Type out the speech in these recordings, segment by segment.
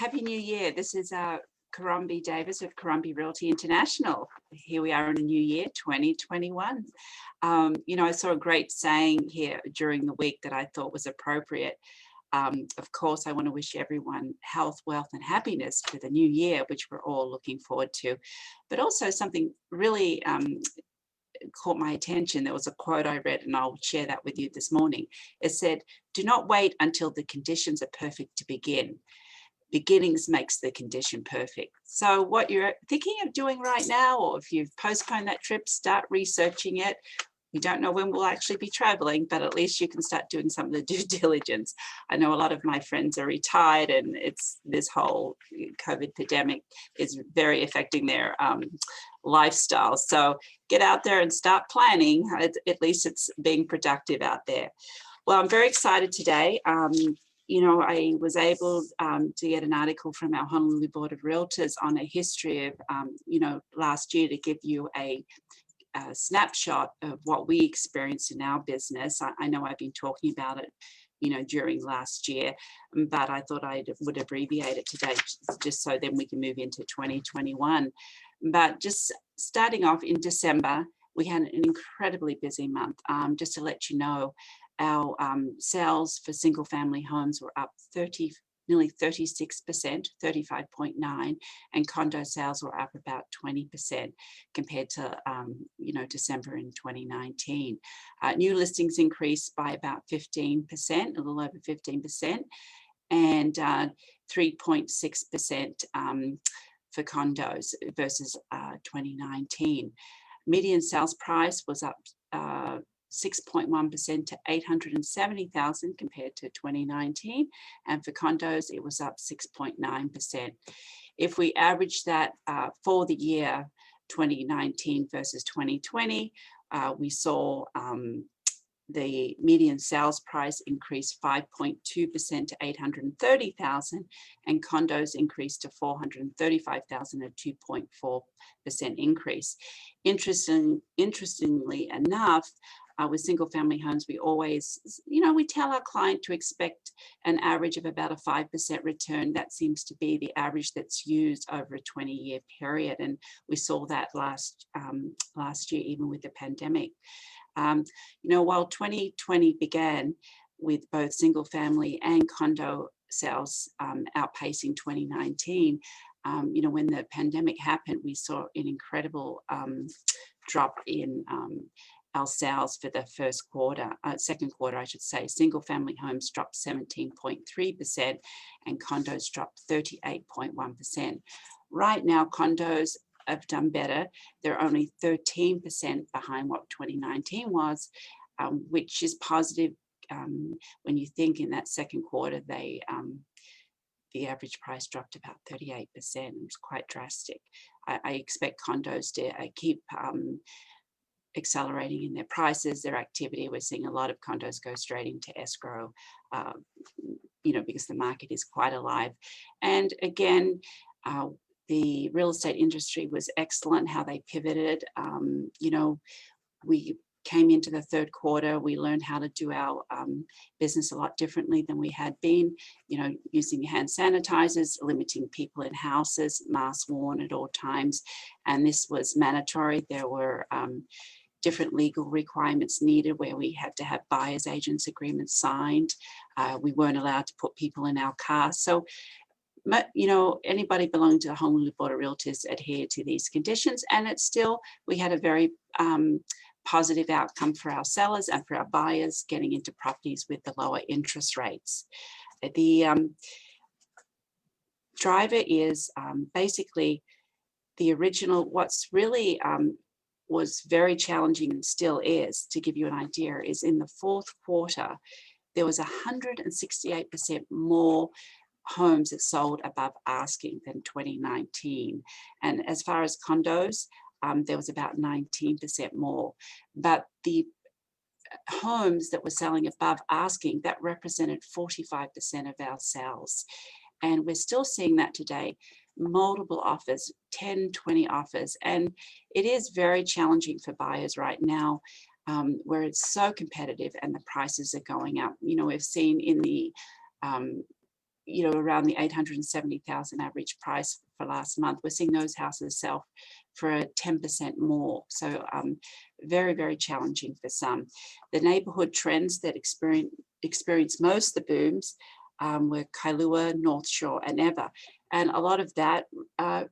Happy New Year. This is Caron Davis of Caron Realty International. Here we are in a new year, 2021. I saw a great saying here during the week that I thought was appropriate. Of course, I want to wish everyone health, wealth, and happiness for the new year, which we're all looking forward to. But also something really caught my attention. There was a quote I read, and I'll share that with you this morning. It said, "Do not wait until the conditions are perfect to begin. Beginnings makes the condition perfect." So what you're thinking of doing right now, or if you've postponed that trip, start researching it. We don't know when we'll actually be traveling, but at least you can start doing some of the due diligence. I know a lot of my friends are retired, and it's this whole COVID pandemic is very affecting their lifestyle. So get out there and start planning. At least it's being productive out there. Well, I'm very excited today. I was able to get an article from our Honolulu Board of Realtors on a history of, last year, to give you a snapshot of what we experienced in our business. I know I've been talking about it, during last year, but I thought I would abbreviate it today just so then we can move into 2021. But just starting off in December, we had an incredibly busy month. Just to let you know, our sales for single family homes were up nearly 36%, 35.9, and condo sales were up about 20% compared to December in 2019. New listings increased by about 15%, a little over 15%, and 3.6% for condos versus 2019. Median sales price was up 6.1% to $870,000 compared to 2019, and for condos it was up 6.9%. If we average that for the year 2019 versus 2020, we saw the median sales price increased 5.2% to $830,000, and condos increased to $435,000, a 2.4% increase. Interestingly enough, with single family homes, we always, we tell our client to expect an average of about a 5% return. That seems to be the average that's used over a 20-year period. And we saw that last year, even with the pandemic. While 2020 began with both single family and condo sales outpacing 2019, when the pandemic happened, we saw an incredible drop in our sales for the second quarter, I should say. Single family homes dropped 17.3% and condos dropped 38.1%. Right now, condos have done better. They're only 13% behind what 2019 was, which is positive when you think in that second quarter, the average price dropped about 38%. It was quite drastic. I expect condos to keep accelerating in their prices, their activity. We're seeing a lot of condos go straight into escrow, because the market is quite alive. And again, the real estate industry was excellent, how they pivoted. We came into the third quarter, we learned how to do our business a lot differently than we had been, using hand sanitizers, limiting people in houses, masks worn at all times. And this was mandatory. There were different legal requirements needed where we had to have buyer's agents agreements signed. We weren't allowed to put people in our cars. So, anybody belonging to the Honolulu Board of Realtors adhered to these conditions, and we had a very positive outcome for our sellers and for our buyers getting into properties with the lower interest rates. The driver is basically the original. What's really was very challenging and still is, to give you an idea, is in the fourth quarter, there was 168% more homes that sold above asking than 2019. And as far as condos, there was about 19% more. But the homes that were selling above asking, that represented 45% of our sales. And we're still seeing that today. Multiple offers, 10, 20 offers. And it is very challenging for buyers right now, where it's so competitive and the prices are going up. We've seen in the you know, around the 870,000 average price for last month. We're seeing those houses sell for 10% more. So very, very challenging for some. The neighborhood trends that experience most of the booms were Kailua, North Shore, and Ever. And a lot of that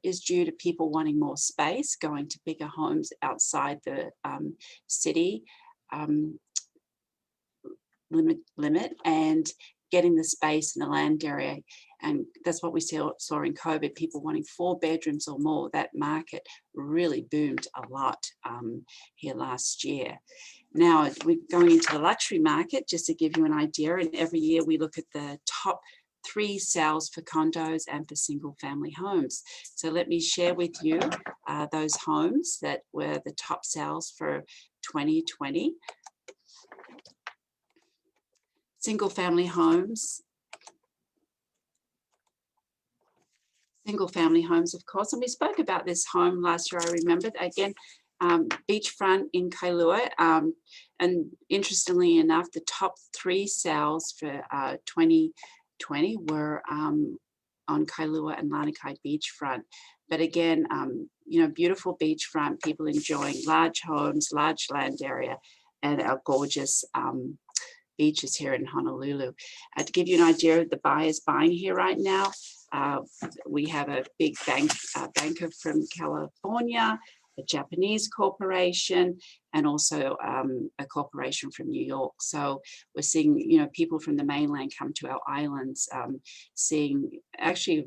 is due to people wanting more space, going to bigger homes outside the city limit, and getting the space in the land area. And that's what we saw in COVID, people wanting 4 bedrooms or more. That market really boomed a lot here last year. Now we're going into the luxury market, just to give you an idea. And every year we look at the top 3 sales for condos and for single family homes. So let me share with you those homes that were the top sales for 2020. Single family homes, of course. And we spoke about this home last year, I remember. Again, beachfront in Kailua. And interestingly enough, the top 3 sales for 2020 were on Kailua and Lanikai beachfront. But again, you know, beautiful beachfront, people enjoying large homes, large land area, and our gorgeous beaches here in Honolulu. To give you an idea of the buyers buying here right now, we have a big banker from California, a Japanese corporation, and also a corporation from New York. So we're seeing, you know, people from the mainland come to our islands, seeing actually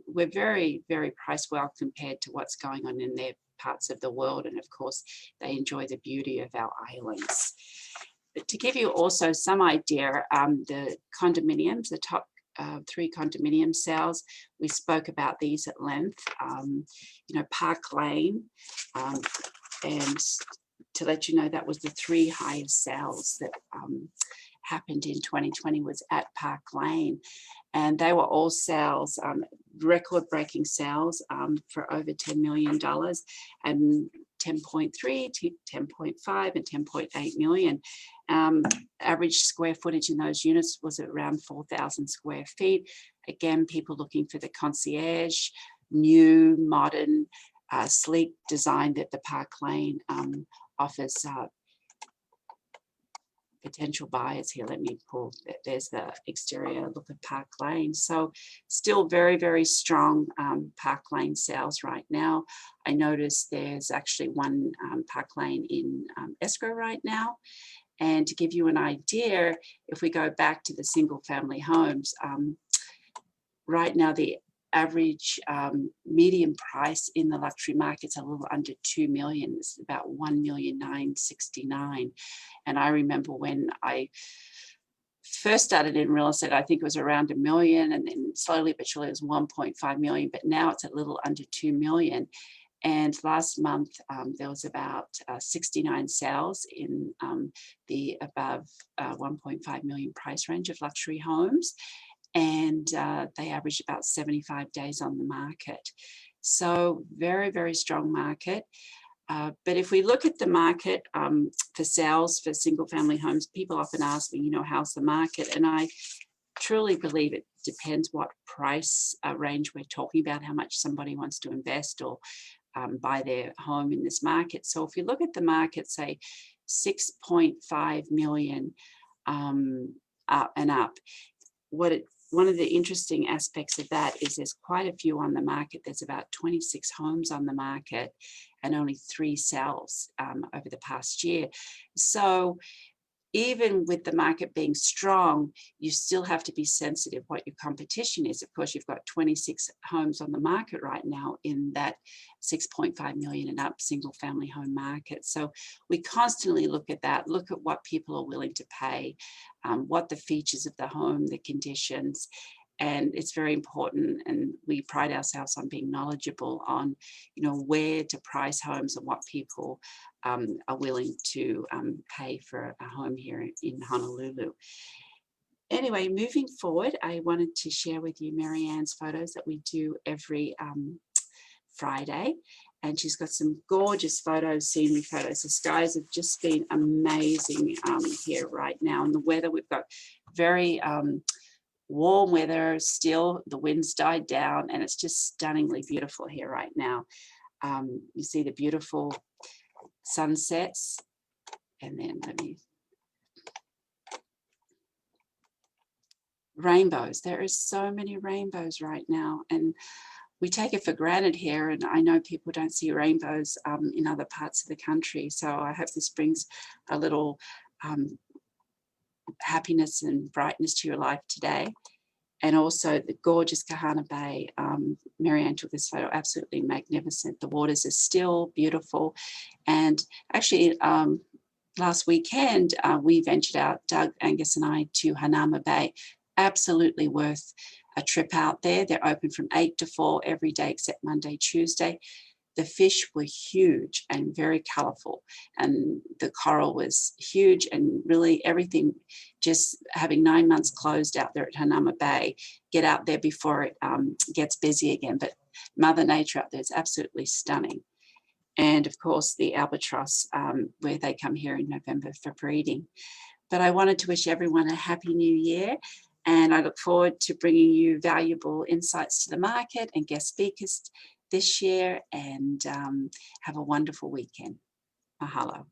we're very, very price well compared to what's going on in their parts of the world. And of course, they enjoy the beauty of our islands. But to give you also some idea, the condominiums, the top 3 condominium sales, we spoke about these at length. You know, Park Lane, and to let you know, that was the 3 highest sales that happened in 2020 was at Park Lane. And they were all sales, record-breaking sales for over $10 million, and 10.3, 10.5, and 10.8 million. Average square footage in those units was around 4,000 square feet. Again, people looking for the concierge, new, modern, sleek design that the Park Lane offers potential buyers here. Let me pull, there's the exterior look of Park Lane. So still very, very strong Park Lane sales right now. I noticed there's actually one Park Lane in escrow right now. And to give you an idea, if we go back to the single family homes, right now the average median price in the luxury market's a little under 2 million. It's about 1,969,000. And I remember when I first started in real estate, I think it was around 1 million, and then slowly but surely it was 1.5 million, but now it's a little under 2 million. And last month there was about 69 sales in the above 1.5 million price range of luxury homes. And they average about 75 days on the market. So very, very strong market. But if we look at the market for sales for single family homes, people often ask me, you know, how's the market? And I truly believe it depends what price range we're talking about, how much somebody wants to invest or buy their home in this market. So if you look at the market, say 6.5 million up and up, one of the interesting aspects of that is there's quite a few on the market. There's about 26 homes on the market and only 3 sales over the past year. So even with the market being strong, you still have to be sensitive what your competition is. Of course, you've got 26 homes on the market right now in that 6.5 million and up single family home market. So we constantly look at that, look at what people are willing to pay, what the features of the home, the conditions. And it's very important, and we pride ourselves on being knowledgeable on, you know, where to price homes and what people are willing to pay for a home here in Honolulu. Anyway, moving forward, I wanted to share with you Marianne's photos that we do every Friday. And she's got some gorgeous photos, scenery photos. The skies have just been amazing here right now. And the weather, we've got very warm weather still. The winds died down, and it's just stunningly beautiful here right now. You see the beautiful sunsets, and then rainbows. There is so many rainbows right now, and we take it for granted here, and I know people don't see rainbows in other parts of the country. So I hope this brings a little happiness and brightness to your life today. And also the gorgeous Kahana Bay. Marianne took this photo, absolutely magnificent. The waters are still beautiful. And actually, last weekend, we ventured out, Doug, Angus and I, to Hanauma Bay. Absolutely worth a trip out there. They're open from 8 to 4 every day except Monday, Tuesday. The fish were huge and very colorful, and the coral was huge, and really everything, just having 9 months closed out there at Hanauma Bay, get out there before it gets busy again. But Mother Nature out there is absolutely stunning. And of course the albatross, where they come here in November for breeding. But I wanted to wish everyone a happy new year, and I look forward to bringing you valuable insights to the market and guest speakers this year, and have a wonderful weekend. Mahalo.